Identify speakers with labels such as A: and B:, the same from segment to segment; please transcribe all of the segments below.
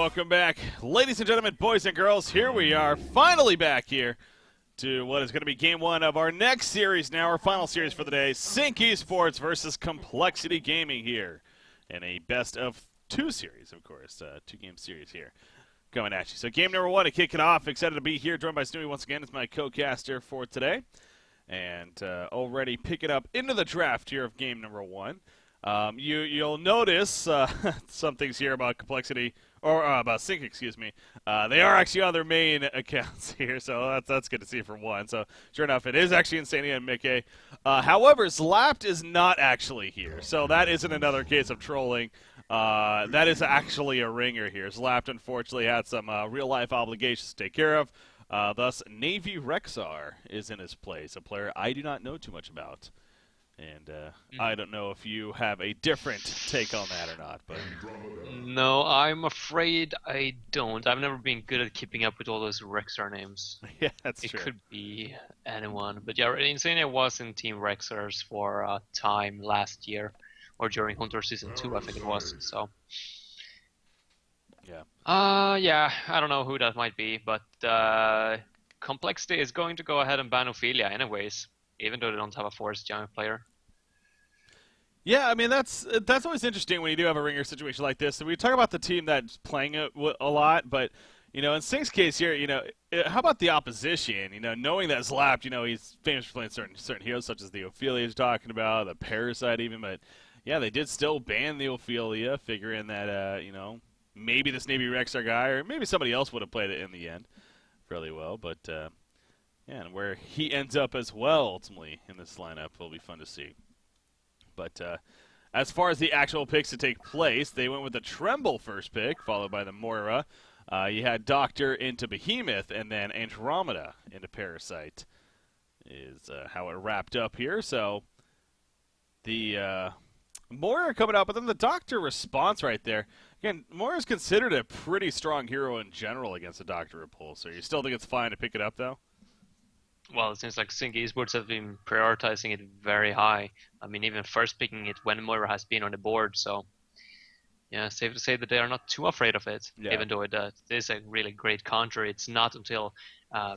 A: welcome back. Ladies and gentlemen, boys and girls, here we are, finally back here to what is going to be game one of our next series now, our final series for the day, Sync Esports versus Complexity Gaming here. In a best of two series, of course, two-game series here coming at you. So game number one to kick it off. Excited to be here, joined by Stewie once again as my co-caster for today. And already picking up into the draft here of game number one. You'll notice some things here about Complexity, or about Sync, excuse me. They are actually on their main accounts here, so that's good to see for one. So sure enough, it is actually Insania and Mickey. However, Slapped is not actually here, so that isn't another case of trolling. That is actually a ringer here. Slapped, unfortunately, had some real-life obligations to take care of. Thus, Navy Rexar is in his place, a player I do not know too much about. And I don't know if you have a different take on that or not. But
B: no, I'm afraid I don't. I've never been good at keeping up with all those Rexar names.
A: Yeah, that's
B: it
A: true.
B: It could be anyone. But yeah, Insania was in Team Rexars for a time last year, or during Hunter Season 2, I think it was. So yeah, I don't know who that might be, but Complexity is going to go ahead and ban Ophelia anyways, even though they don't have a forced young player.
A: Yeah, I mean, that's always interesting when you do have a ringer situation like this. And we talk about the team that's playing it a lot, but, you know, in Sync's case here, you know, how about the opposition? You know, knowing that Slapped, you know, he's famous for playing certain heroes such as the Ophelia he's talking about, the Parasite even, but, yeah, they did still ban the Ophelia, figuring that, you know, maybe this Navy Rexar guy, or maybe somebody else would have played it in the end fairly well, but, yeah, and where he ends up as well, ultimately, in this lineup will be fun to see. But as far as the actual picks to take place, they went with the Tremble first pick, followed by the Moira. You had Doctor into Behemoth, and then Andromeda into Parasite is how it wrapped up here. So the Moira coming out, but then the Doctor response right there. Again, Moira's considered a pretty strong hero in general against the Doctor Repulsor. You still think it's fine to pick it up, though?
B: Well, it seems like Sync Esports have been prioritizing it very high. I mean, even first picking it when Moira has been on the board. So, yeah, safe to say that they are not too afraid of it, even though it is a really great counter. It's not until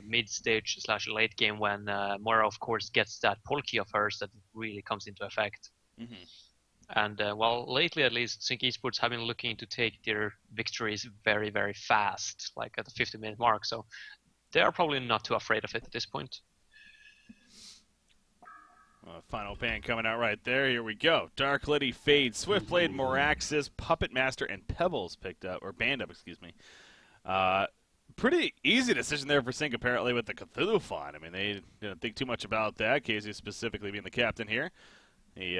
B: mid-stage / late game when Moira, of course, gets that pull key of hers that it really comes into effect.
A: Mm-hmm.
B: And, well, lately at least, Sync Esports have been looking to take their victories very, very fast, like at the 50-minute mark. So they are probably not too afraid of it at this point.
A: Final ban coming out right there. Here we go. Dark Liddy, Fade, Swiftblade, Moraxis, Puppet Master, and Pebbles picked up, or banned up, excuse me. Pretty easy decision there for Sync, apparently, with the Cthulhu Fawn. I mean, they didn't think too much about that, Casey specifically being the captain here. He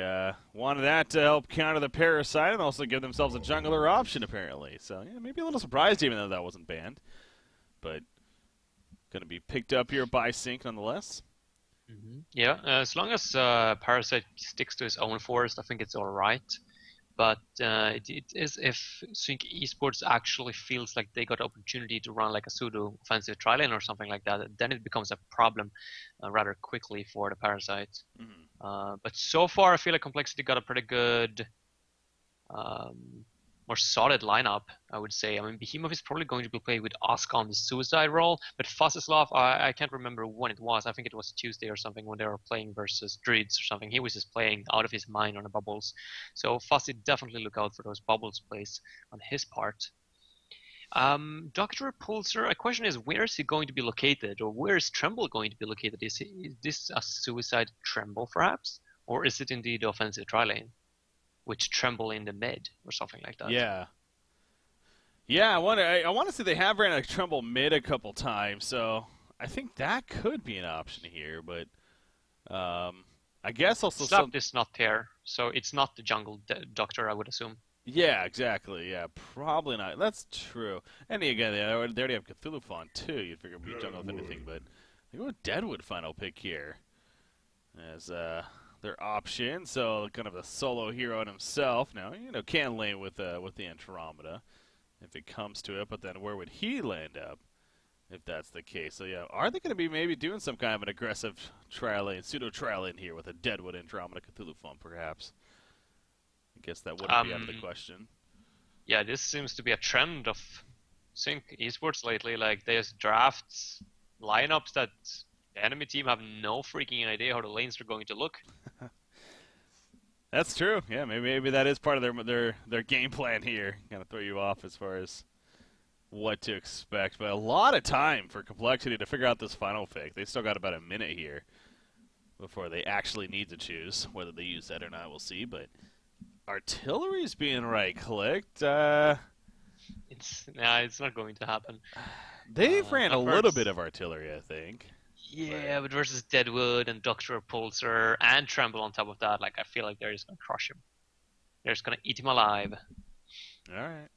A: wanted that to help counter the Parasite and also give themselves a jungler option, apparently. So, yeah, maybe a little surprised even though that wasn't banned. But going to be picked up here by Sync nonetheless.
B: Mm-hmm. Yeah, as long as Parasite sticks to his own forest, I think it's all right. But it is if Sync Esports actually feels like they got opportunity to run like a pseudo offensive tri-lane or something like that, then it becomes a problem rather quickly for the Parasite. Mm-hmm. But so far, I feel like Complexity got a pretty good, more solid lineup, I would say. I mean, Behemoth is probably going to be played with Asuka on the suicide role, but Fasislav, I can't remember when it was. I think it was Tuesday or something when they were playing versus Druids or something. He was just playing out of his mind on the bubbles. So Fasi, definitely look out for those bubbles plays on his part. Dr. Repulsor, a question is, where is he going to be located, or where is Tremble going to be located? Is this a suicide Tremble, perhaps? Or is it indeed the offensive tri-lane? Which Tremble in the mid or something like that.
A: Yeah. Yeah, I want to say they have ran a Tremble mid a couple times, so I think that could be an option here, but I guess also
B: Slapped is not there, so it's not the jungle doctor, I would assume.
A: Yeah, exactly. Yeah, probably not. That's true. And again, they already have Cthulhu Fawn too. You'd figure it'd be jungle with anything, but they go with Deadwood final pick here as their option. So kind of a solo hero in himself. Now, you know, can lane with the Andromeda if it comes to it, but then where would he land up if that's the case? So yeah, are they going to be maybe doing some kind of an aggressive tri-lane, pseudo tri-lane here with a Deadwood Andromeda Cthulhu Fawn perhaps? I guess that wouldn't be out of the question.
B: Yeah, this seems to be a trend of Sync esports lately, like there's drafts, lineups that the enemy team have no freaking idea how the lanes are going to look.
A: That's true. Yeah, maybe that is part of their game plan here. Kind of throw you off as far as what to expect. But a lot of time for Complexity to figure out this final fake. They still got about a minute here before they actually need to choose. Whether they use that or not, we'll see. But artillery's being right-clicked.
B: It's not going to happen.
A: They've ran a little
B: first.
A: bit of artillery, I think.
B: Yeah, but versus Deadwood and Doctor Repulsor and Tremble on top of that, like I feel like they're just gonna crush him. They're just gonna eat him alive.
A: All right.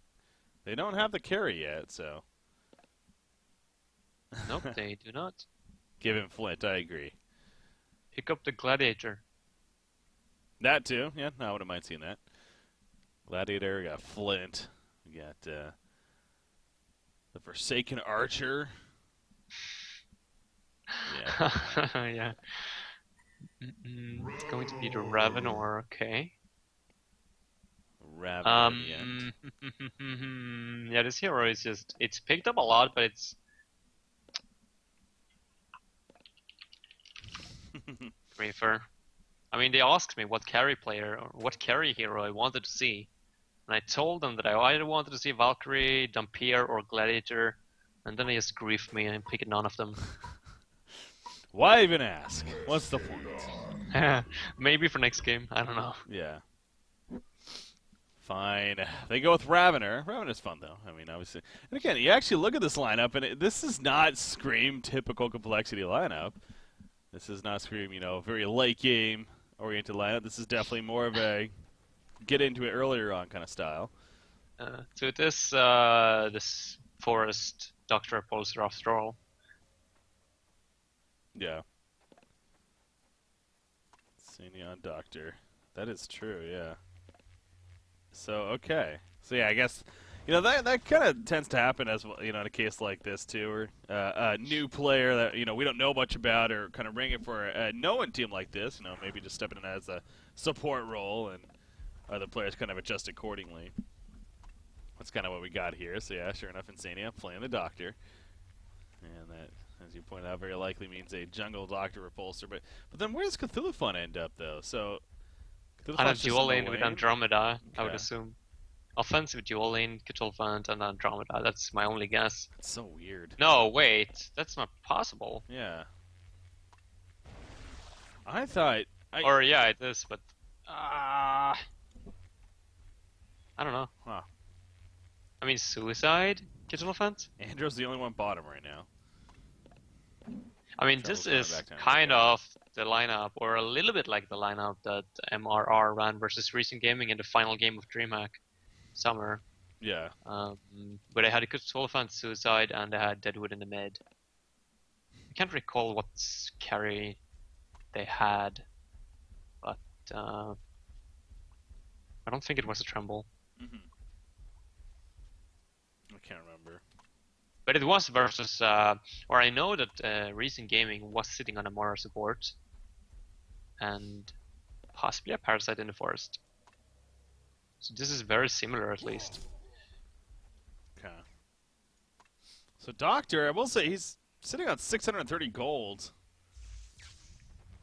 A: They don't have the carry yet, so.
B: Nope, they do not.
A: Give him Flint, I agree.
B: Pick up the Gladiator.
A: That too, yeah, I wouldn't mind seeing that. Gladiator, we got Flint. We got the Forsaken Archer. Yeah.
B: Yeah. It's going to be the Ravenor, okay.
A: Raven,
B: Yeah, this hero is just, it's picked up a lot, but it's... Reaper. I mean, they asked me what carry player, or what carry hero I wanted to see. And I told them that I either wanted to see Valkyrie, Dampier, or Gladiator. And then they just griefed me and picked none of them.
A: Why even ask? What's the point?
B: Maybe for next game, I don't know.
A: Yeah. Fine. They go with Ravener. Ravener's fun, though. I mean, obviously. And again, you actually look at this lineup, and this is not Scream typical Complexity lineup. This is not Scream, very late game oriented lineup. This is definitely more of a get into it earlier on kind of style.
B: So this Forest Doctor Repulsor after all.
A: Yeah. Senion Doctor. That is true, yeah. So, okay. So, yeah, I guess, that kind of tends to happen as well, in a case like this, too, where a new player that, we don't know much about or kind of bring it for a known team like this, maybe just stepping in as a support role and other players kind of adjust accordingly. That's kind of what we got here. So, yeah, sure enough, Insania playing the Doctor. And that, as you point out, very likely means a jungle Doctor Repulsor. But then where does Cthulhu Fun end up, though? So,
B: On a dual lane with Andromeda,
A: okay.
B: I would assume. Offensive dual lane, Cthulhu Fun, and Andromeda. That's my only guess.
A: It's so weird.
B: No, wait. That's not possible.
A: Yeah. I thought...
B: Or, yeah, it is, but... I don't know.
A: Huh.
B: I mean, Suicide? Cthulhu Fun?
A: Andrew's the only one bottom right now.
B: I mean, this is kind of the lineup, or a little bit like the lineup that MRR ran versus Recent Gaming in the final game of DreamHack Summer.
A: Yeah.
B: Where they had a Cthulhu Fun Suicide and they had Deadwood in the mid. I can't recall what carry they had, but I don't think it was a Tremble.
A: Mm-hmm. I can't remember.
B: But it was versus, or I know that Recent Gaming was sitting on a Mora support, and possibly a Parasite in the Forest. So this is very similar, at least.
A: Okay. So Doctor, I will say he's sitting on 630 gold.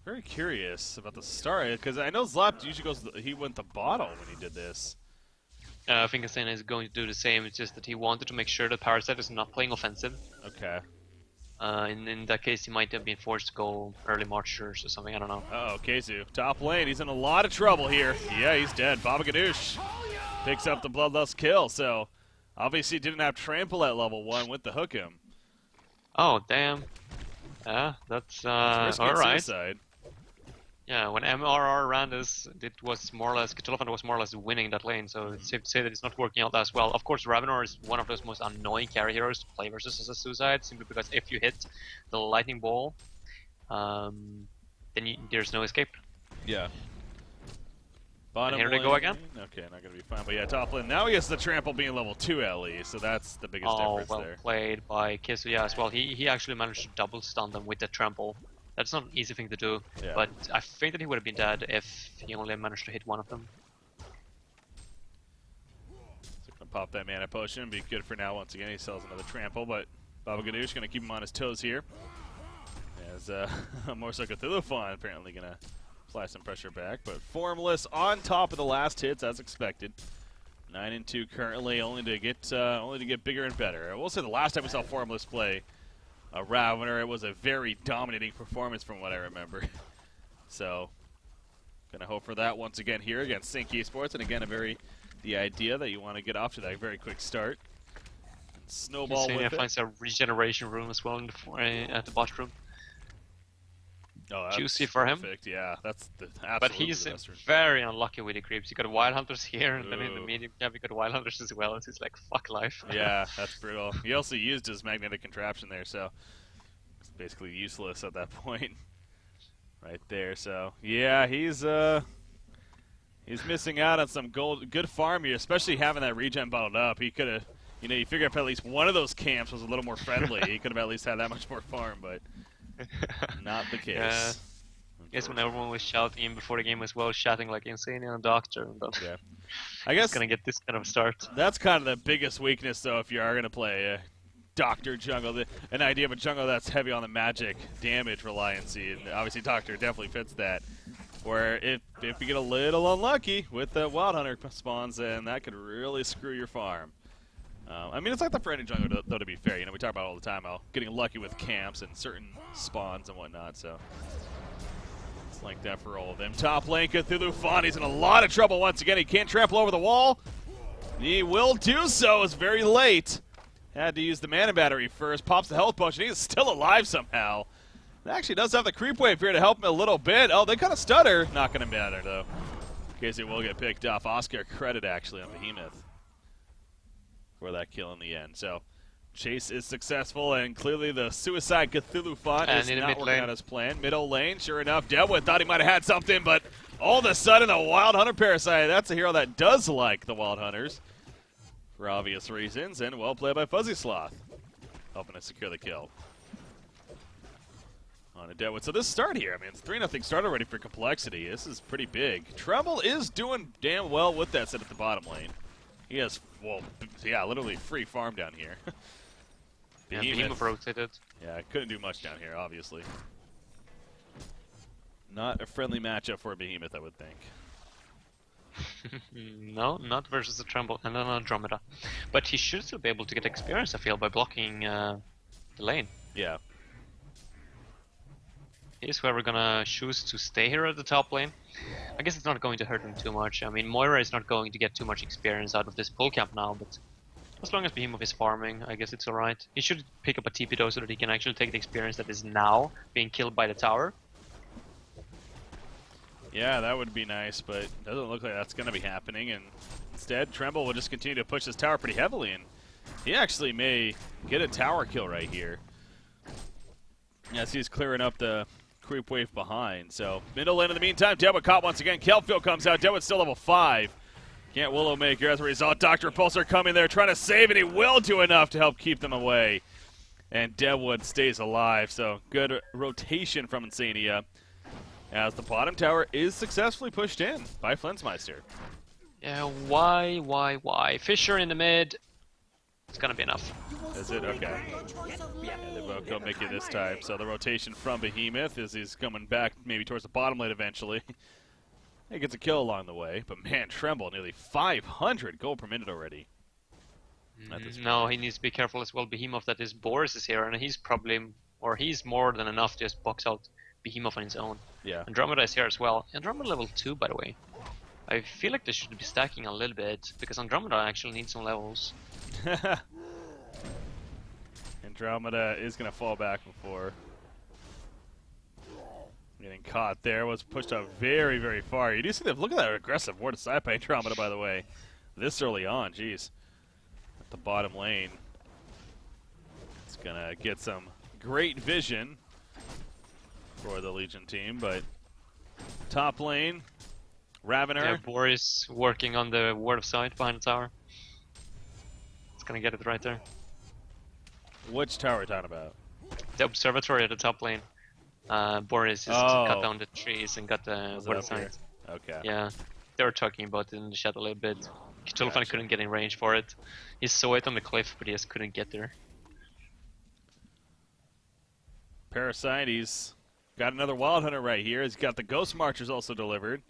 A: Very curious about the start, because I know Zlap usually he went the bottle when he did this.
B: I think Asena is going to do the same. It's just that he wanted to make sure that Parasite is not playing offensive.
A: Okay.
B: In that case, he might have been forced to go early Marchers or something. I don't know.
A: Uh-oh, Keizu. Top lane. He's in a lot of trouble here. Yeah, he's dead. Baba Ganoush picks up the Bloodlust kill. So, obviously didn't have Trample at level 1 with the hook him.
B: Oh, damn. Yeah, that's alright.
A: Suicide.
B: Yeah, when MRR ran this, it was more or less, Cthulhu Fun was more or less winning that lane, so it's safe to say that it's not working out as well. Of course, Ravenor is one of those most annoying carry heroes to play versus as a Suicide, simply because if you hit the lightning ball, then there's no escape.
A: Yeah. Bottom
B: and here
A: lane.
B: they go again.
A: Okay, not going to be fine. But yeah, top lane. Now he has the Trample being level 2 LE, so that's the biggest difference
B: well
A: there.
B: played by Kisu, as well. He actually managed to double stun them with the Trample. That's not an easy thing to do,
A: Yeah.
B: but I think that he would have been dead if he only managed to hit one of them.
A: So gonna pop that mana potion. Be good for now. Once again, he sells another trample, but Baba Ganoush going to keep him on his toes here. As more so Cthulhu apparently going to apply some pressure back. But Formless on top of the last hits as expected. 9-2 currently, only to get bigger and better. I will say the last time we saw Formless play a Ravener, it was a very dominating performance from what I remember. So, gonna hope for that once again here against Sync Esports, and again the idea that you want to get off to that very quick start. And snowball with it.
B: Finds a regeneration room as well in at the bot room.
A: Oh,
B: Juicy for
A: perfect. Him. Yeah, that's the absolutely.
B: But he's very unlucky with the creeps. You got Wild Hunters here, and then in the medium camp you got Wild Hunters as well. It's like fuck life.
A: Yeah, that's brutal. He also used his magnetic contraption there, so it's basically useless at that point. Right there. So yeah, he's missing out on some good farm here, especially having that regen bottled up. He could have, you figure if at least one of those camps was a little more friendly, he could have at least had that much more farm, but. Not the case.
B: Yeah. I guess when everyone was shouting in before the game as well, shouting like insane on Doctor.
A: Yeah. I guess
B: gonna get this kind of start.
A: That's kind of the biggest weakness, though, if you are gonna play a Doctor jungle. An idea of a jungle that's heavy on the magic damage reliancy, and obviously Doctor definitely fits that. Where if you get a little unlucky with the Wild Hunter spawns, then that could really screw your farm. I mean, it's like that for any jungler, though, to be fair. We talk about it all the time, how getting lucky with camps and certain spawns and whatnot, so it's like that for all of them. Top lane, Cthulhu he's in a lot of trouble once again. He can't trample over the wall. He will do so. It's very late. Had to use the mana battery first. Pops the health potion. He's still alive somehow. It actually does have the creep wave here to help him a little bit. Oh, they kind of stutter. Not going to matter, though, in case it will get picked off. Oscar credit, actually, on Behemoth for that kill in the end. So chase is successful, and clearly the Suicide Cthulhu Font is not working out as planned. Middle lane, sure enough, Deadwood thought he might have had something, but all of a sudden the Wild Hunter Parasite, that's a hero that does like the Wild Hunters for obvious reasons, and well played by Fuzzy Sloth, helping to secure the kill on a Deadwood. So this start here, I mean, it's 3-0 start already for Complexity. This is pretty big. Tremble is doing damn well with that set at the bottom lane. He has, well, yeah, literally free farm down here.
B: Behemoth rotated.
A: Yeah, couldn't do much down here, obviously. Not a friendly matchup for a Behemoth, I would think.
B: No, not versus the Tremble and an Andromeda. But he should still be able to get experience, I feel, by blocking the lane.
A: Yeah.
B: Here's where we're gonna choose to stay here at the top lane. I guess it's not going to hurt him too much. I mean, Moira is not going to get too much experience out of this pull camp now, but as long as Behemoth is farming, I guess it's alright. He should pick up a TP though so that he can actually take the experience that is now being killed by the tower.
A: Yeah, that would be nice, but it doesn't look like that's going to be happening, and instead Tremble will just continue to push this tower pretty heavily, and he actually may get a tower kill right here. Yes, he's clearing up the creep wave behind. So middle lane in the meantime, Deadwood caught once again. Kelpfield comes out. Deadwood's still level 5. Can't Willowmaker as a result. Dr. Repulsor coming there trying to save, and he will do enough to help keep them away. And Deadwood stays alive. So good rotation from Insania as the bottom tower is successfully pushed in by Flensmeister.
B: Yeah, why? Fisher in the mid. It's gonna be enough.
A: Is it? Okay. Yeah, they both go Mickey this time. So the rotation from Behemoth is he's coming back maybe towards the bottom lane eventually. He gets a kill along the way, but man, Tremble, nearly 500 gold per minute already.
B: No, he needs to be careful as well. Behemoth, that is Boris is here, and he's probably, or he's more than enough to just box out Behemoth on his own.
A: Yeah. Andromeda
B: is here as well. Andromeda level 2, by the way. I feel like they should be stacking a little bit, because Andromeda actually needs some levels.
A: Andromeda is going to fall back before getting caught there. Was pushed out very, very far. You do see that. Look at that aggressive ward aside by Andromeda, by the way. This early on, jeez. At the bottom lane. It's going to get some great vision for the Legion team, but top lane, Ravener.
B: Yeah, Boris working on the ward of sight behind the tower. It's going to get it right there.
A: Which tower are you talking about?
B: The observatory at the top lane. Boris just cut down the trees and got the ward of sight.
A: Okay.
B: Yeah, they were talking about it in the chat a little bit. Cthulhu
A: Gotcha.
B: couldn't get in range for it. He saw it on the cliff, but he just couldn't get there.
A: Parasite, he's got another Wild Hunter right here. He's got the Ghost Marchers also delivered.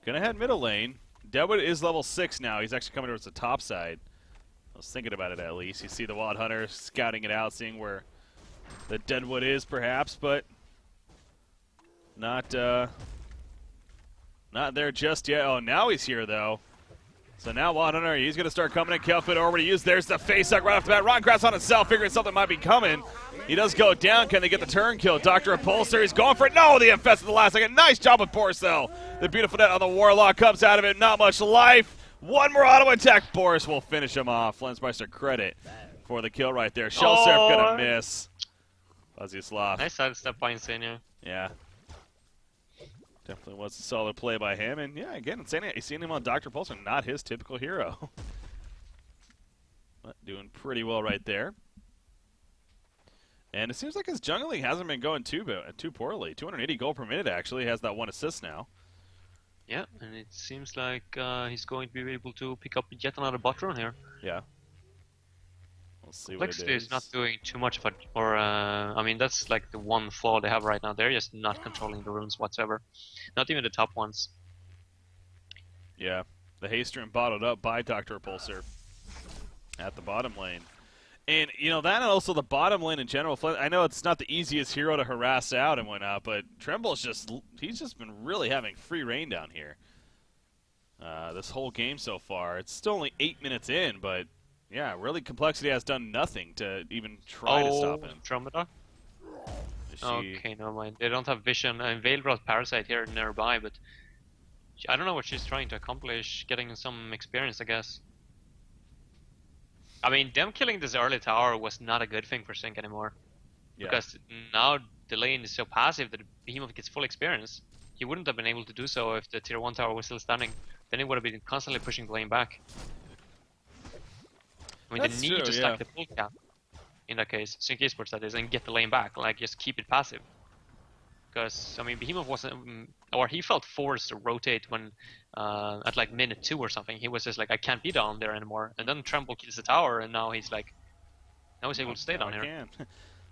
A: Gonna head middle lane. Deadwood is level 6 now. He's actually coming towards the top side. I was thinking about it at least. You see the Wild Hunter scouting it out, seeing where the Deadwood is perhaps, but not there just yet. Oh, now he's here though. So now Wild Hunter, he's going to start coming in. Kelfit over to use. There's the face hug right off the bat. Ron Grass on himself, figuring something might be coming. He does go down. Can they get the turn kill? Dr. Repulsor, he's going for it. No, the infest at the last second. Nice job with Porcel. The beautiful net on the Warlock comes out of it. Not much life. One more auto attack. Boris will finish him off. Flensmeister credit for the kill right there. Shell Surf going to miss. Fuzzy Sloth.
B: Nice sidestep by Insania.
A: Yeah. Definitely was a solid play by him. And yeah, again, Insania, seeing him on Dr. Repulsor, not his typical hero. But doing pretty well right there. And it seems like his jungling hasn't been going too poorly. 280 gold per minute, actually. He has that 1 assist now.
B: Yeah, and it seems like he's going to be able to pick up yet another bot run here.
A: Yeah. We'll see what it
B: Complexity
A: is.
B: is not doing too much of it, or I mean, that's like the one flaw they have right now. They're just not controlling the runes whatsoever. Not even the top ones.
A: Yeah. The Haystream bottled up by Dr. Repulsor at the bottom lane. And, you know, that and also the bottom lane in general. I know it's not the easiest hero to harass out and whatnot, but Tremble's he's just been really having free reign down here. This whole game so far. It's still only 8 minutes in, but, yeah, really Complexity has done nothing to even try to stop him.
B: Andromeda?
A: Is she...
B: Okay, never mind. They don't have vision. And Veil brought Parasite here nearby, but I don't know what she's trying to accomplish. Getting some experience, I guess. I mean, them killing this early tower was not a good thing for Sync anymore.
A: Yeah.
B: Because now the lane is so passive that Behemoth gets full experience. He wouldn't have been able to do so if the tier 1 tower was still standing. Then he would have been constantly pushing the lane back. I mean,
A: That's
B: they need
A: true,
B: to stack the full cap in that case, Sync Esports that is, and get the lane back. Like, just keep it passive. Because, I mean, Behemoth wasn't, or he felt forced to rotate when, at like minute 2 or something. He was just like, I can't be down there anymore. And then Tremble kills the tower, and now he's like, now he's able to stay down here.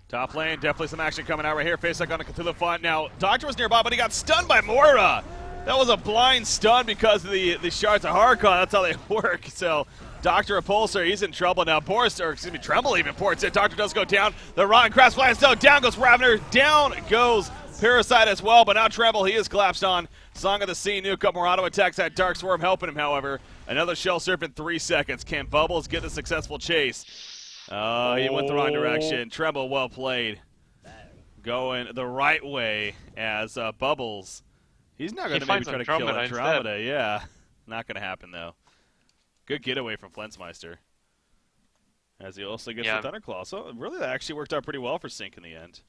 A: Top lane, definitely some action coming out right here. Face like on a Cthulhu font. Now, Doctor was nearby, but he got stunned by Moira. That was a blind stun because of the shards of Harkon. That's how they work. So, Dr. Repulsor, he's in trouble now. Tremble even ports it. Doctor does go down. The Rotten Crash flies down. Down goes Ravener. Down goes Parasite as well, but now Tremble, he is collapsed on. Song of the Sea, new couple more auto attacks. That Dark Swarm helping him, however. Another Shell Surf in 3 seconds. Can Bubbles get the successful chase? He went the wrong direction. Tremble, well played. Going the right way as Bubbles. He's not going to maybe try to kill Andromeda. Yeah, not going to happen, though. Good getaway from Flensmeister. As he also gets the Thunderclaw. So really that actually worked out pretty well for Sync in the end.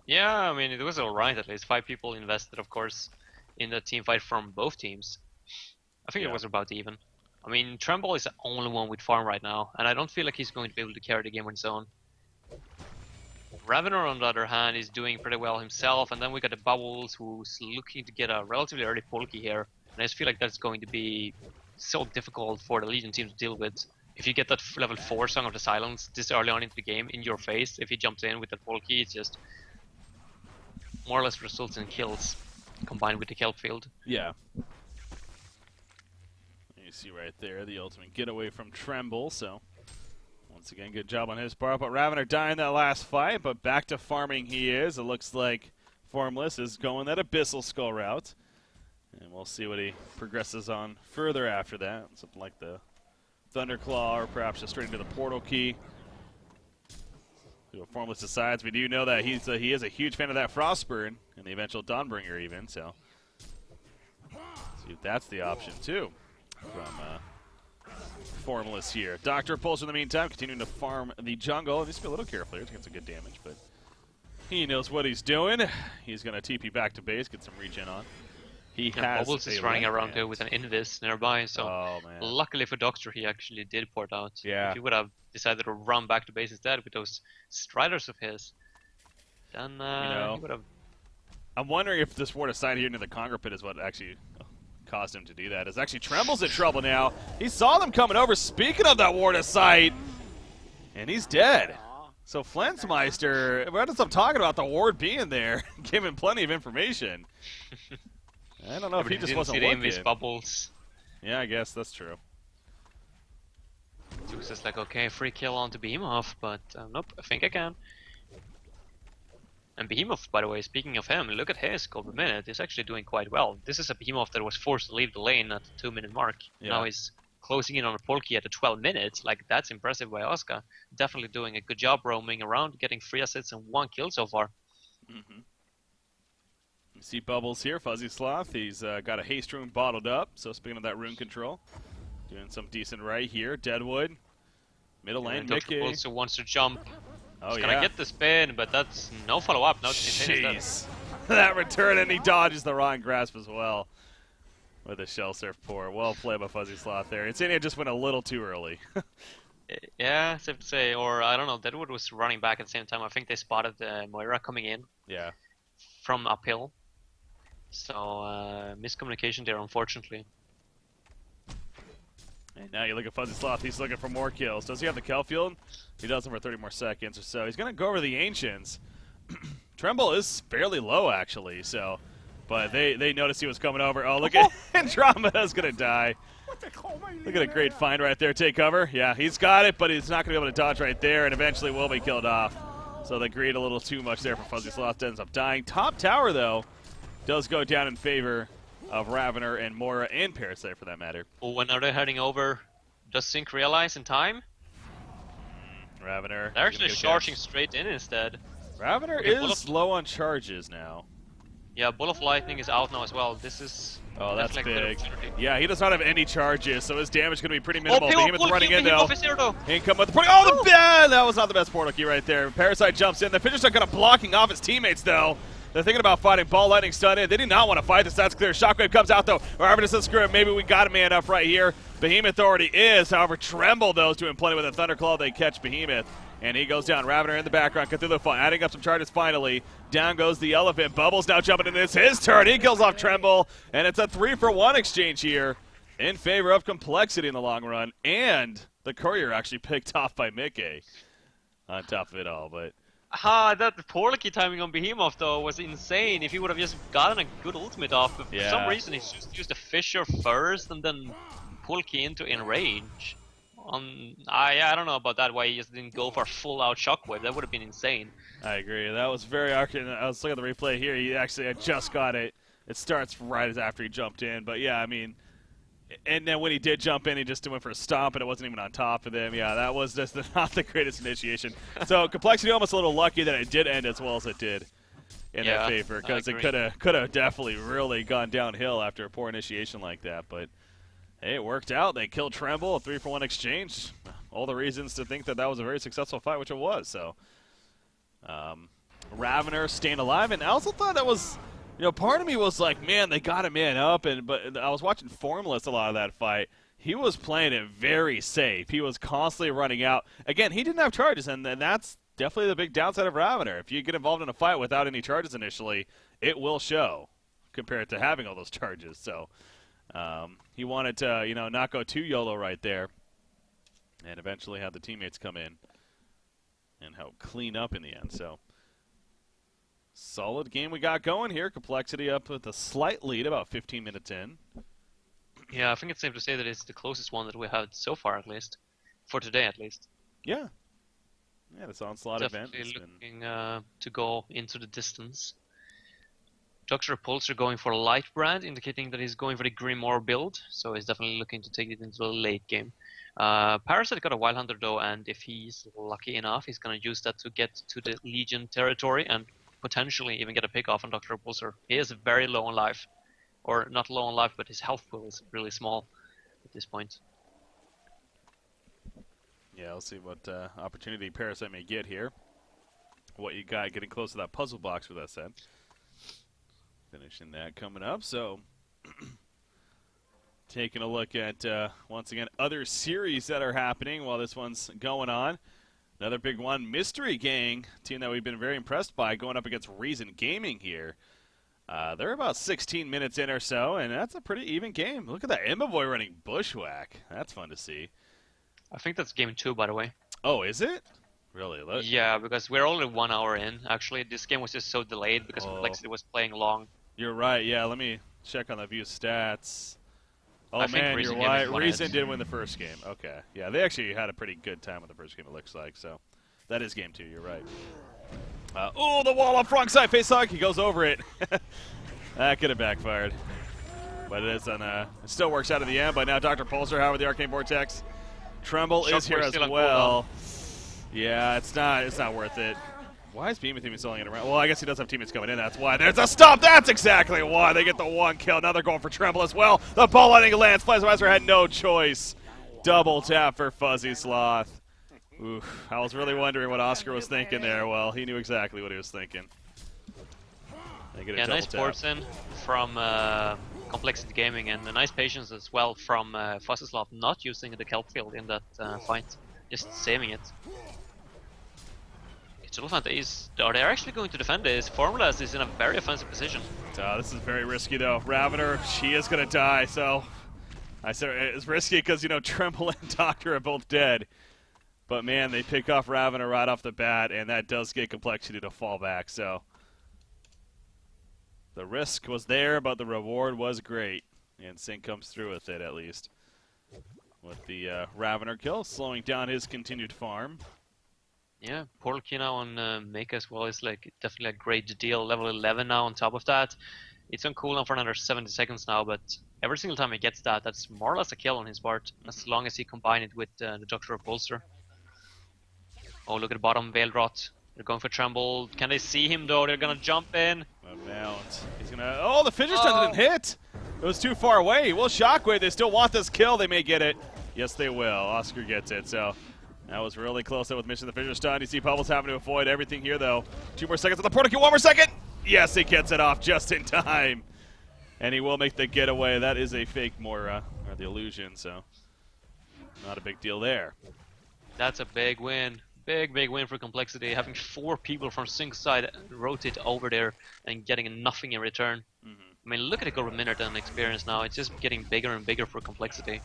B: Yeah, I mean, it was alright at least. 5 people invested, of course, in the team fight from both teams. I think it was about even. I mean, Tremble is the only one with farm right now, and I don't feel like he's going to be able to carry the game on his own. Ravener, on the other hand, is doing pretty well himself, and then we got the Bubbles, who's looking to get a relatively early Polki here. And I just feel like that's going to be so difficult for the Legion team to deal with. If you get that level 4 Song of the Silence this early on into the game, in your face, if he jumps in with that Polki, it's just more or less results in kills, combined with the kelp field.
A: Yeah. You see right there the ultimate getaway from Tremble, so once again, good job on his part. But Ravener dying that last fight, but back to farming he is. It looks like Formless is going that Abyssal Skull route. And we'll see what he progresses on further after that. Something like the Thunderclaw, or perhaps just straight into the Portal Key. See what Formless decides. We do know that he is a huge fan of that Frostburn and the eventual Dawnbringer even, so see if that's the option too from Formless here. Dr. Repulsor in the meantime continuing to farm the jungle. He needs to be a little careful here to get some good damage, but he knows what he's doing. He's going to TP back to base, get some regen on. He has
B: Bubbles is running around here with an Invis nearby, so luckily for Doctor he actually did port out.
A: Yeah.
B: If he would have decided to run back to base instead with those Striders of his, then he would have...
A: I'm wondering if this ward aside here near the Conger Pit is what actually caused him to do that. As actually Tremble's in trouble now. He saw them coming over. Speaking of that ward of sight, and he's dead. So Flensmeister, why does I'm talking about the ward being there, giving plenty of information. I don't know if he just wasn't looking.
B: His bubbles.
A: Yeah, I guess that's true.
B: Zeus is like, okay, free kill onto Behemoth, but nope, I think I can. And Behemoth, by the way, speaking of him, look at his gold per minute. He's actually doing quite well. This is a Behemoth that was forced to leave the lane at the 2-minute mark. Yeah. Now he's closing in on a Polky at the 12 minutes. Like, that's impressive by Oscar. Definitely doing a good job roaming around, getting 3 assists and 1 kill so far.
A: Mm-hmm. You see Bubbles here, Fuzzy Sloth. He's got a haste rune bottled up. So speaking of that rune control, doing some decent right here. Deadwood, middle lane, Mickey.
B: Also wants to jump.
A: Oh,
B: He's gonna get the spin, but that's no follow-up. No,
A: jeez. That return, and he dodges the wrong grasp as well with a shell surf pour. Well played by Fuzzy Sloth there. Insania just went a little too early.
B: Yeah, safe to say. Or, I don't know, Deadwood was running back at the same time. I think they spotted Moira coming in.
A: Yeah.
B: From uphill. So, miscommunication there, unfortunately.
A: And now you look at Fuzzy Sloth, he's looking for more kills. Does he have the Kel field? He doesn't for 30 more seconds or so. He's going to go over the Ancients. Tremble is fairly low, actually, so. But they noticed he was coming over. Oh, look at Andromeda's going to die. Look at a great find right there. Take cover. Yeah, he's got it, but he's not going to be able to dodge right there, and eventually will be killed off. So they greed a little too much there for Fuzzy Sloth. Ends up dying. Top tower, though, does go down in favor of Ravener and Moira and Parasite, for that matter.
B: Oh, when are they heading over? Does Sync realize in time?
A: Ravener.
B: They're actually charging straight in instead.
A: Ravener is low on charges now.
B: Yeah, Bull of Lightning is out now as well. This is...
A: Oh, that's big. Yeah, he does not have any charges, so his damage is going to be pretty minimal. Behemoth running in, though. Income with the portal. Oh, the bad! That was not the best portal key right there. Parasite jumps in. The Fissures are kind of blocking off his teammates, though. They're thinking about fighting. Ball Lightning stun in. They do not want to fight this. That's clear. Shockwave comes out, though. Ravener says, screw it. Maybe we got a man up right here. Behemoth already is. However, Tremble, though, is doing plenty with a Thunderclaw. They catch Behemoth. And he goes down. Ravener in the background. Cthulhu adding up some charges finally. Down goes the Elephant. Bubbles now jumping in. It's his turn. He kills off Tremble. And it's a 3-for-1 exchange here in favor of Complexity in the long run. And the Courier actually picked off by Mickey on top of it all. But
B: that Porky timing on Behemoth, though, was insane. If he would have just gotten a good ultimate off, but for some reason he just used the Fissure first and then Porky into in range. I don't know about that, why he just didn't go for a full-out Shockwave. That would have been insane.
A: I agree. That was very accurate. I was looking at the replay here. He actually had just got it. It starts right as after he jumped in. But, yeah, I mean, and then when he did jump in, he just went for a stomp, and it wasn't even on top of him. Yeah, that was just not the greatest initiation. So Complexity almost a little lucky that it did end as well as it did in their favor, because it could have definitely really gone downhill after a poor initiation like that. But hey, it worked out. They killed Tremble, a 3-for-1 exchange. All the reasons to think that that was a very successful fight, which it was. So, Ravener staying alive, and I also thought that was, part of me was like, man, they got a man up, but I was watching Formless a lot of that fight. He was playing it very safe. He was constantly running out. Again, he didn't have charges, and that's definitely the big downside of Ravener. If you get involved in a fight without any charges initially, it will show compared to having all those charges. So. He wanted to, not go too YOLO right there, and eventually had the teammates come in and help clean up in the end. So, solid game we got going here. Complexity up with a slight lead, about 15 minutes in.
B: Yeah, I think it's safe to say that it's the closest one that we had so far, at least. For today, at least.
A: Yeah. Yeah, this Onslaught event.
B: Definitely looking to go into the distance. Dr. Repulsor going for Lightbrand, indicating that he's going for the Grimoire build, so he's definitely looking to take it into the late game. Parasite got a Wild Hunter though, and if he's lucky enough, he's going to use that to get to the Legion territory and potentially even get a pick off on Dr. Repulsor. He is very low on life, or not low on life, but his health pool is really small at this point.
A: Yeah, we'll see what opportunity Parasite may get here. What you got getting close to that puzzle box with that said. Finishing that coming up, so taking a look at, once again, other series that are happening while this one's going on. Another big one, Mystery Gang, team that we've been very impressed by, going up against Reason Gaming here. They're about 16 minutes in or so, and that's a pretty even game. Look at that Imbovoy running Bushwhack. That's fun to see.
B: I think that's game 2, by the way.
A: Oh, is it? Really?
B: Yeah, because we're only 1 hour in. Actually, this game was just so delayed because Complexity was playing long.
A: You're right. Yeah, let me check on the view stats. Oh,
B: I think
A: man,
B: Reason
A: you're right.
B: won
A: Reason
B: it.
A: did win the first game. Okay. Yeah, they actually had a pretty good time with the first game, it looks like. So that is game 2. You're right. Oh, the wall up front side face hug. He goes over it. That could have backfired. But it still works out in the end. But now Dr. Pulsar, however, the Arcane Vortex. Tremble is here as well. Yeah, it's not worth it. Why is Beam Team selling it around? Well, I guess he does have teammates coming in. That's why. There's a stop. That's exactly why they get the 1 kill. Now they're going for Tremble as well. The ball lightning lands. Flashmaster had no choice. Double tap for Fuzzy Sloth. Oof. I was really wondering what Oscar was thinking there. Well, he knew exactly what he was thinking.
B: Yeah, nice ports in from Complexity Gaming, and a nice patience as well from Fuzzy not using the kelp field in that fight, just saving it. Are they actually going to defend this? Formulas is in a very offensive position.
A: This is very risky though. Ravener, she is going to die, so I said it's risky because, you know, Tremble and Doctor are both dead. But man, they pick off Ravener right off the bat, and that does get Complexity to fall back, so the risk was there, but the reward was great. And Sync comes through with it, at least. With the Ravener kill, slowing down his continued farm.
B: Yeah, Portal Key now on Make as well is like definitely a great deal. Level 11 now on top of that. It's on cooldown for another 70 seconds now, but every single time he gets that, that's more or less a kill on his part, as long as he combine it with the Doctor Repulsor. Oh, look at the bottom, Veiled Rot. They're going for Tremble. Can they see him though? They're gonna jump in.
A: Mount. He's gonna. Oh, the Fidget Stun didn't hit. It was too far away. Well, Shockwave. They still want this kill. They may get it. Yes, they will. Oscar gets it. So that was really close there with Mission the Fidget Stun. You see Bubbles having to avoid everything here, though. 2 more seconds on the portal. 1 more second. Yes, he gets it off just in time, and he will make the getaway. That is a fake Moira or the illusion. So not a big deal there.
B: That's a big win. Big win for Complexity, having 4 people from Sync side rotate over there and getting nothing in return. I mean, look at the gold minute and experience now. It's just getting bigger and bigger for Complexity.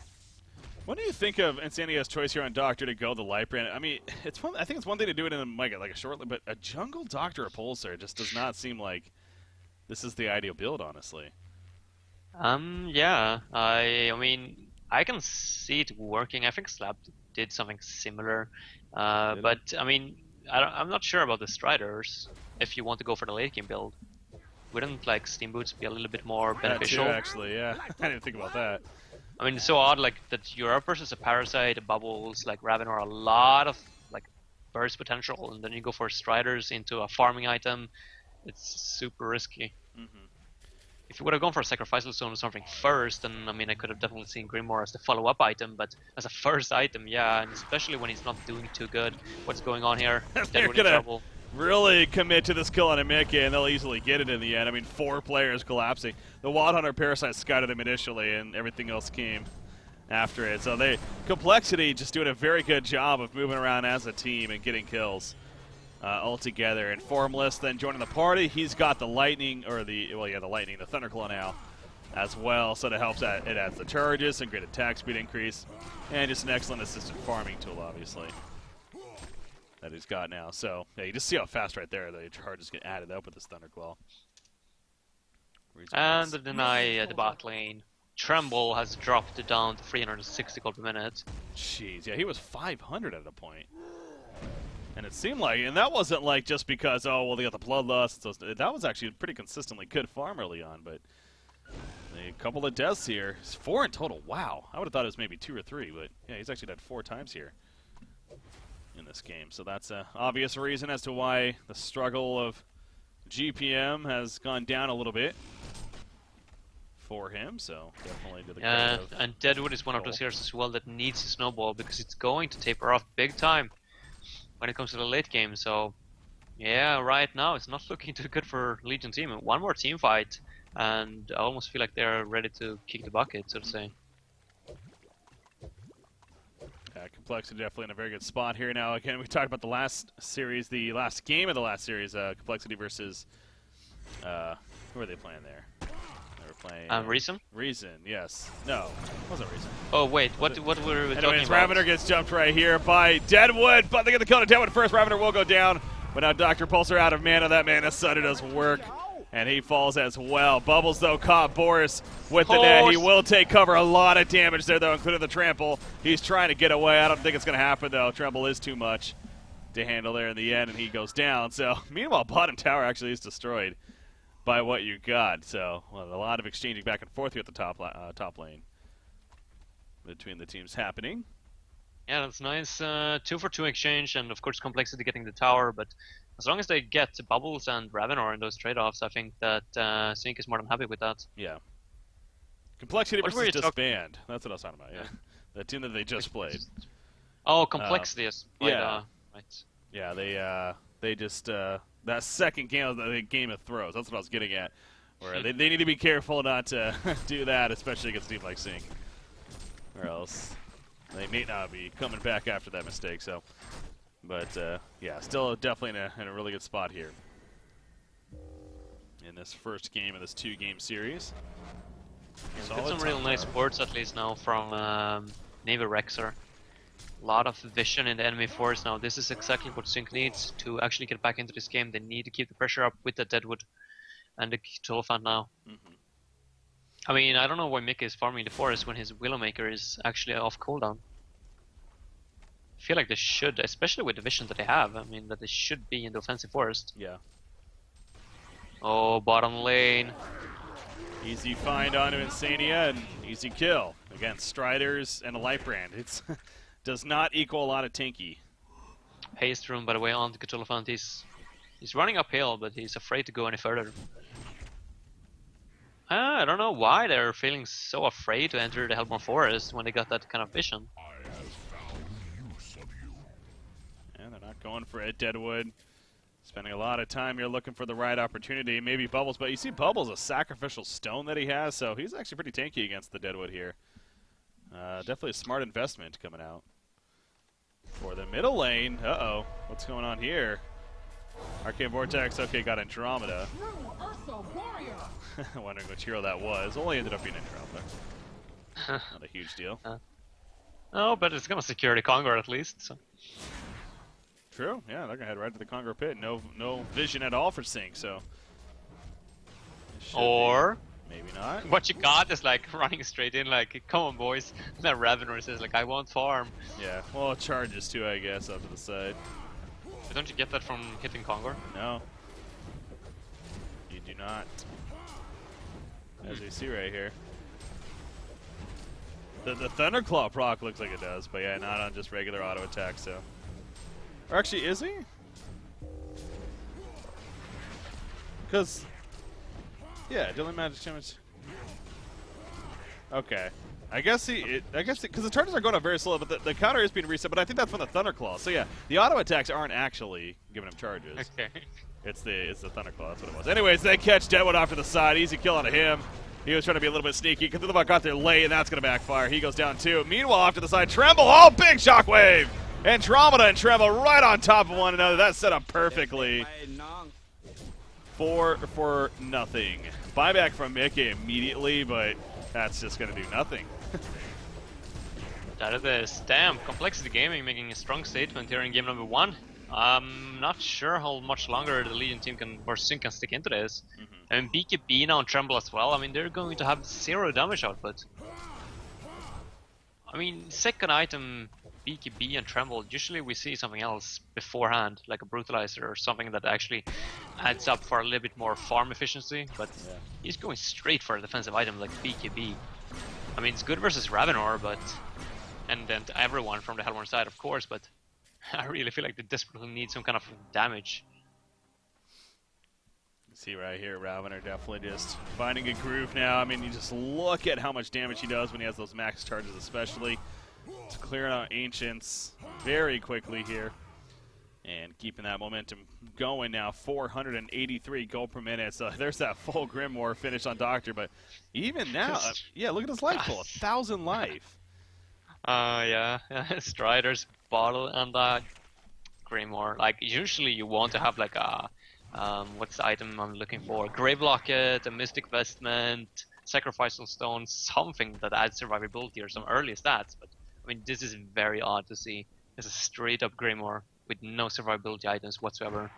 B: What
A: do you think of Insania's choice here on Doctor to go the light brand? I mean, it's I think it's one thing to do it in like a short, but a jungle Doctor Repulsor just does not seem like this is the ideal build, honestly.
B: Yeah. I mean, I can see it working. I think Slab did something similar. But I mean, I'm not sure about the Striders. If you want to go for the late game build, wouldn't like Steam Boots be a little bit more beneficial?
A: That too, actually, yeah. I didn't think about that.
B: I mean, it's so odd, like that you're up versus a Parasite, Bubbles, like Ravener, a lot of like burst potential, and then you go for Striders into a farming item. It's super risky. If you would have gone for a Sacrificial Zone or something first, then I mean, I could have definitely seen Grimoire as the follow-up item, but as a first item, yeah, and especially when he's not doing too good. What's going on here?
A: They're gonna really commit to this kill on a Mickey, and they'll easily get it in the end. I mean, 4 players collapsing. The Wild Hunter Parasite scouted him initially, and everything else came after it. So Complexity just doing a very good job of moving around as a team and getting kills. All together, and Formless then joining the party. He's got the lightning, or the lightning, the Thunderclaw now as well, so that helps it adds the charges and great attack speed increase, and just an excellent assistant farming tool, obviously, that he's got now. So yeah, you just see how fast right there the charges get added up with this Thunderclaw.
B: And the deny the bot lane. Tremble has dropped it down to 360 gold per minute.
A: Jeez, yeah, he was 500 at a point. And it seemed like, and that wasn't like just because, oh, well, they got the Bloodlust. So that was actually a pretty consistently good farm early on, but a couple of deaths here. It's 4 in total. Wow. I would have thought it was maybe 2 or 3, but yeah, he's actually died 4 times here in this game. So that's an obvious reason as to why the struggle of GPM has gone down a little bit for him. So definitely to the credit of
B: and Deadwood is one of those heroes as well that needs to snowball because it's going to taper off big time when it comes to the late game. So yeah, right now it's not looking too good for Legion team. 1 more team fight, and I almost feel like they're ready to kick the bucket, so to say.
A: Complexity definitely in a very good spot here. Now, again, we talked about the last series, the last game of the last series, Complexity versus Who were they playing there? They were playing...
B: Reason?
A: Reason, yes. No, it wasn't Reason.
B: Oh, wait, what were we talking
A: Anyways,
B: about?
A: Ravender gets jumped right here by Deadwood, but they get the kill to Deadwood first. Ravender will go down, but now Dr. Pulsar out of mana. That mana Sutter does work, and he falls as well. Bubbles, though, caught Boris with the net. He will take cover. A lot of damage there, though, including the trample. He's trying to get away. I don't think it's going to happen, though. Trample is too much to handle there in the end, and he goes down. So, meanwhile, bottom tower actually is destroyed by what you got. So, well, a lot of exchanging back and forth here at the top lane between the teams happening.
B: Yeah, that's nice. 2 for 2 exchange, and of course Complexity getting the tower, but as long as they get Bubbles and Ravenor in those trade-offs, I think that Sync is more than happy with that.
A: Yeah. Complexity
B: What
A: versus Disband. That's what I was talking about, yeah. The team that they just played.
B: Oh, Complexity is played,
A: yeah.
B: Right.
A: Yeah, they just, that second game was the game of throws. That's what I was getting at. Where they need to be careful not to do that, especially against a team like Sync. Or else they may not be coming back after that mistake. So, but yeah, still definitely in a really good spot here in this first game of this 2-game series.
B: Yeah, got some real nice boards at least now from Navy Rexer. A lot of vision in the enemy force now. This is exactly what Sync needs to actually get back into this game. They need to keep the pressure up with the Deadwood and the Tolfant now. I mean, I don't know why Mick is farming the forest when his Willowmaker is actually off cooldown. I feel like they should, especially with the vision that they have, I mean, that they should be in the offensive forest.
A: Yeah.
B: Oh, bottom lane.
A: Easy find onto Insania and easy kill against Striders and a Lightbrand. It's does not equal a lot of tanky.
B: Haste Rune, by the way, on the Cthulhuphant. He's running uphill, but he's afraid to go any further. I don't know why they're feeling so afraid to enter the Hellborn Forest when they got that kind of vision.
A: And they're not going for it. Deadwood spending a lot of time here looking for the right opportunity. Maybe Bubbles, but you see Bubbles, a sacrificial stone that he has, so he's actually pretty tanky against the Deadwood here. Definitely a smart investment coming out. For the middle lane, uh-oh, what's going on here? Arcane Vortex, okay, got Andromeda. Wondering which hero that was. Only ended up being Andromeda. Not a huge deal.
B: Oh, but it's gonna secure the Congar at least. So.
A: True, yeah, they're gonna head right to the Congar pit. No vision at all for Sync, so.
B: Or
A: maybe not.
B: What you got is like running straight in, like, come on, boys. That Ravenor says, like, I won't farm.
A: Yeah, well, it charges too, I guess, up to the side.
B: But don't you get that from hitting Congar?
A: No. You do not. As we see right here. The Thunderclaw proc looks like it does, but yeah, not on just regular auto attack, so. Or actually, is he? Because, yeah, dealing magic damage. Okay. I guess because the charges are going up very slow, but the counter is being reset, but I think that's from the Thunderclaw. So yeah, the auto attacks aren't actually giving him charges.
B: Okay.
A: It's the Thunderclaw, that's what it was. Anyways, they catch Deadwood off to the side. Easy kill out of him. He was trying to be a little bit sneaky. Cthulhu got there late, and that's going to backfire. He goes down too. Meanwhile, off to the side, Tremble. Oh, big shockwave! Andromeda and Tremble right on top of one another. That's set up perfectly. 4 for nothing. Buyback from Mickey immediately, but that's just going to do nothing.
B: That is this. Damn, Complexity Gaming making a strong statement here in game number 1. I'm not sure how much longer the Legion team can, or Sync can stick into this. I mean, BKB now and Tremble as well. I mean, they're going to have 0 damage output. I mean, second item, BKB and Tremble, usually we see something else beforehand, like a Brutalizer or something that actually adds up for a little bit more farm efficiency, but he's going straight for a defensive item like BKB. I mean, it's good versus Ravenor, but and then everyone from the Hellborn side, of course, but I really feel like they desperately need some kind of damage.
A: See right here, Ravenor definitely just finding a groove now. I mean, you just look at how much damage he does when he has those max charges, especially. It's clearing out Ancients very quickly here. And keeping that momentum going now, 483 gold per minute. So there's that full Grimoire finish on Doctor. But even now, yeah, look at his life pool, 1,000 life.
B: Yeah, Strider's bottle and Grimoire. Like, usually you want to have like a What's the item I'm looking for? Grave Locket, a Mystic Vestment, Sacrificial Stone, something that adds survivability or some early stats. But I mean, this is very odd to see. It's a straight up Grimoire with no survivability items whatsoever.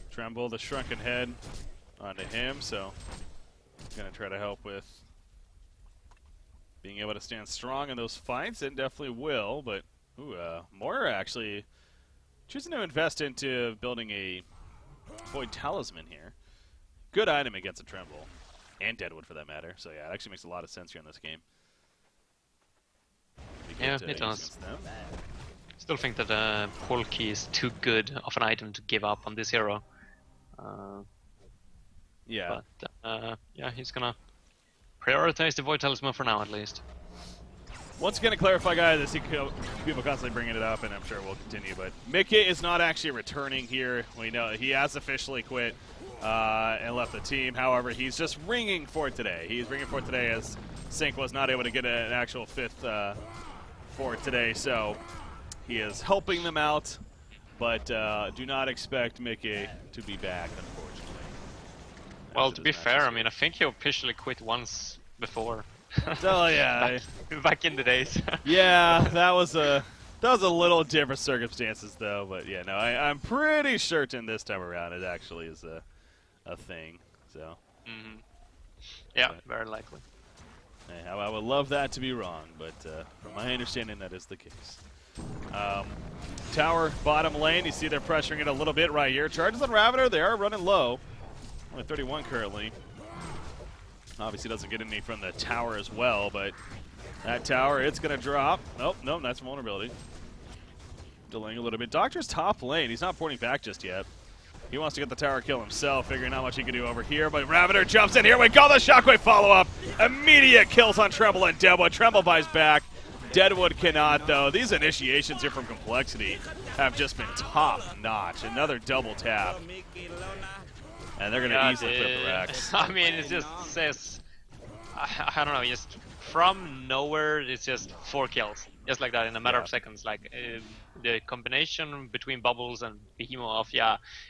A: Tremble the Shrunken Head onto him, so he's going to try to help with being able to stand strong in those fights, and definitely will. But Moira actually choosing to invest into building a Void Talisman here. Good item against a Tremble, and Deadwood for that matter. So yeah, it actually makes a lot of sense here in this game.
B: Yeah, it does. Still think that coL Key is too good of an item to give up on this hero.
A: Yeah.
B: But yeah, he's gonna prioritize the Void Talisman for now at least.
A: Once again, to clarify, guys, I see people constantly bringing it up, and I'm sure we'll continue, but Mickey is not actually returning here. We know he has officially quit and left the team. However, he's just ringing for today. He's ringing for today as Sync was not able to get an actual fifth for today, so he is helping them out, but do not expect Mickey to be back, unfortunately.
B: Well, to be fair, I mean, I think he officially quit once before.
A: Oh yeah,
B: back in the days.
A: Yeah, that was a little different circumstances though, but yeah, no, I'm pretty certain this time around it actually is a thing. So.
B: Yeah, very likely.
A: Hey, I would love that to be wrong, but from my understanding, that is the case. Tower bottom lane, you see they're pressuring it a little bit right here. Charges on Ravener, they are running low, only 31 currently. Obviously doesn't get any from the tower as well, but that tower, it's going to drop. Nope, that's vulnerability. Delaying a little bit. Doctor's top lane. He's not porting back just yet. He wants to get the tower kill himself, figuring out how much he can do over here, but Ravener jumps in. Here we go, the Shockwave follow-up. Immediate kills on Tremble and Deadwood. Tremble buys back. Deadwood cannot, though. These initiations here from Complexity have just been top-notch. Another double tap. And they're going to easily clip the racks.
B: I mean, it just says, I don't know, just from nowhere, it's just 4 kills. Just like that in a matter of seconds. Like, the combination between Bubbles and Behemoth,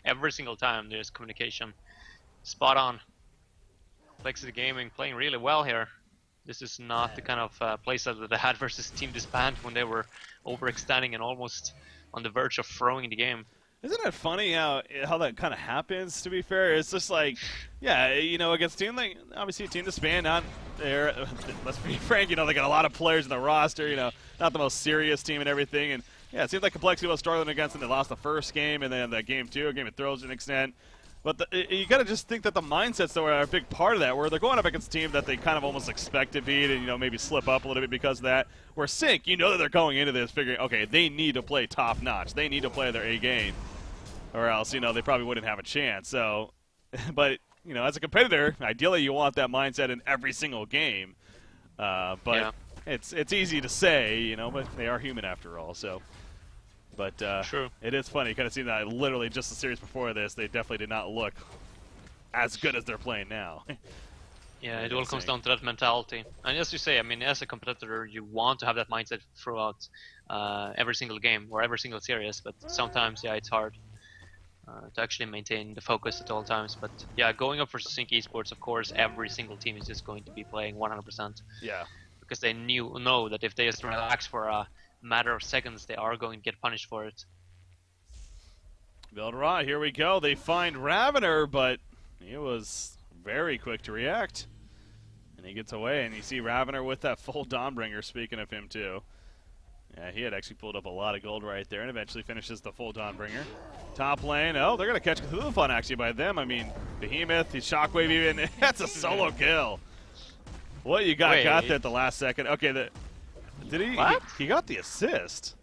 B: every single time there's communication. Spot on. Complexity Gaming playing really well here. This is not the kind of playset that they had versus Team Disband when they were overextending and almost on the verge of throwing the game.
A: Isn't it funny how that kind of happens, to be fair? It's just like, yeah, you know, against Team, like, obviously Team Disband, not there. Let's be frank, you know, they got a lot of players in the roster, you know, not the most serious team and everything. And, yeah, it seems like Complexity was struggling against them. They lost the first game, and then the game 2, game of throws to an extent. But you got to just think that the mindsets, though, are a big part of that, where they're going up against a team that they kind of almost expect to beat and, you know, maybe slip up a little bit because of that. Where Sync, you know that they're going into this figuring, okay, they need to play top-notch. They need to play their A game, or else, you know, they probably wouldn't have a chance. So, but, you know, as a competitor, ideally you want that mindset in every single game. But it's easy to say, you know, but they are human after all, so. But
B: True.
A: It is funny. You kind of see that literally just the series before this, they definitely did not look as good as they're playing now.
B: Yeah, it all comes down to that mentality. And as you say, I mean, as a competitor, you want to have that mindset throughout every single game or every single series, but sometimes, it's hard to actually maintain the focus at all times. But yeah, going up versus Sync Esports, of course, every single team is just going to be playing 100%.
A: Yeah.
B: Because they know that if they just relax for a matter of seconds, they are going to get punished for it.
A: Vildra, here we go. They find Ravener, but he was very quick to react. And he gets away, and you see Ravener with that full Dawnbringer, speaking of him too. Yeah, he had actually pulled up a lot of gold right there and eventually finishes the full Dawnbringer. Top lane, they're going to catch Cthulhu Fun actually by them. I mean, Behemoth, he's Shockwave even. That's a solo kill. What you got there at the last second. Okay, did he?
B: What?
A: He got the assist.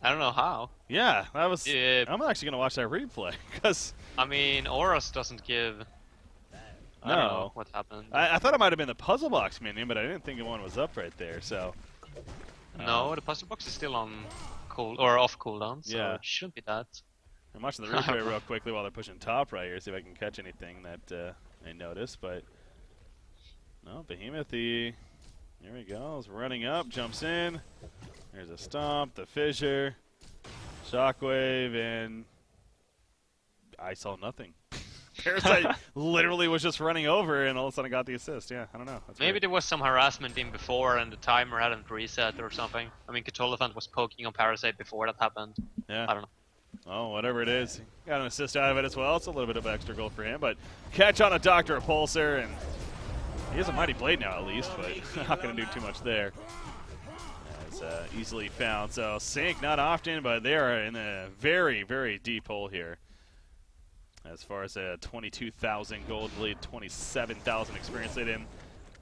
B: I don't know how.
A: Yeah, that was. I'm actually going to watch that replay because.
B: I mean, Oros doesn't give. I don't know what happened.
A: I thought it might have been the puzzle box minion, but I didn't think one was up right there. So.
B: No, the puzzle box is still on off cooldown, so it shouldn't be that.
A: I'm watching the replay real quickly while they're pushing top right here, see if I can catch anything that I noticed. But no, Behemoth, here we go, is running up, jumps in. There's a stomp, the fissure, Shockwave, and I saw nothing. Parasite literally was just running over and all of a sudden got the assist. Yeah, I don't know. That's
B: Maybe
A: weird.
B: there was some harassment in before and the timer hadn't reset or something. I mean, coL was poking on Parasite before that happened.
A: Yeah.
B: I don't know.
A: Oh, whatever it is. Got an assist out of it as well. It's a little bit of extra goal for him, but catch on a Doctor Repulsor, and he has a Mighty Blade now at least, but not going to do too much there. It's easily found. So Sync, not often, but they are in a very, very deep hole here. As far as a 22,000 gold lead, 27,000 experience lead in.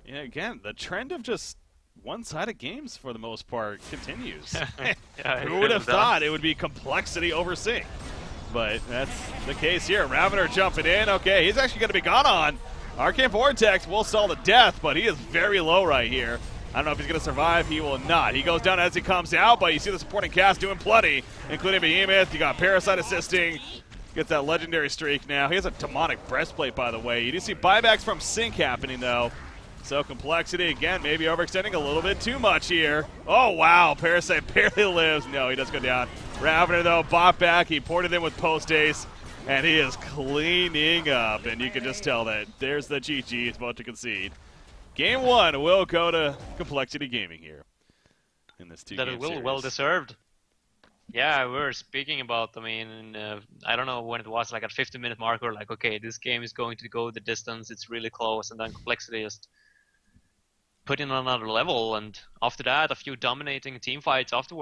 A: Yeah, again, the trend of just one-sided games for the most part continues.
B: Yeah,
A: Who would have thought it would be complexity over Sync? But that's the case here. Ravener jumping in. Okay, he's actually going to be gone on. Arcane Vortex will stall the death, but he is very low right here. I don't know if he's going to survive. He will not. He goes down as he comes out, but you see the supporting cast doing plenty, including Behemoth. You got Parasite assisting. Gets that legendary streak now. He has a demonic breastplate, by the way. You do see buybacks from Sync happening, though. So Complexity, again, maybe overextending a little bit too much here. Oh, wow. Parasite barely lives. No, he does go down. Ravener, though, bought back. He ported in with post-ace, and he is cleaning up. And you can just tell that there's the GG. He's about to concede. Game 1 will go to Complexity Gaming here in this two-game series.
B: That will well-deserved. Yeah, we were speaking about, I mean, I don't know when it was, like at 50-minute marker, like, okay, this game is going to go the distance, it's really close, and then Complexity just put in another level, and after that, a few dominating team fights afterwards.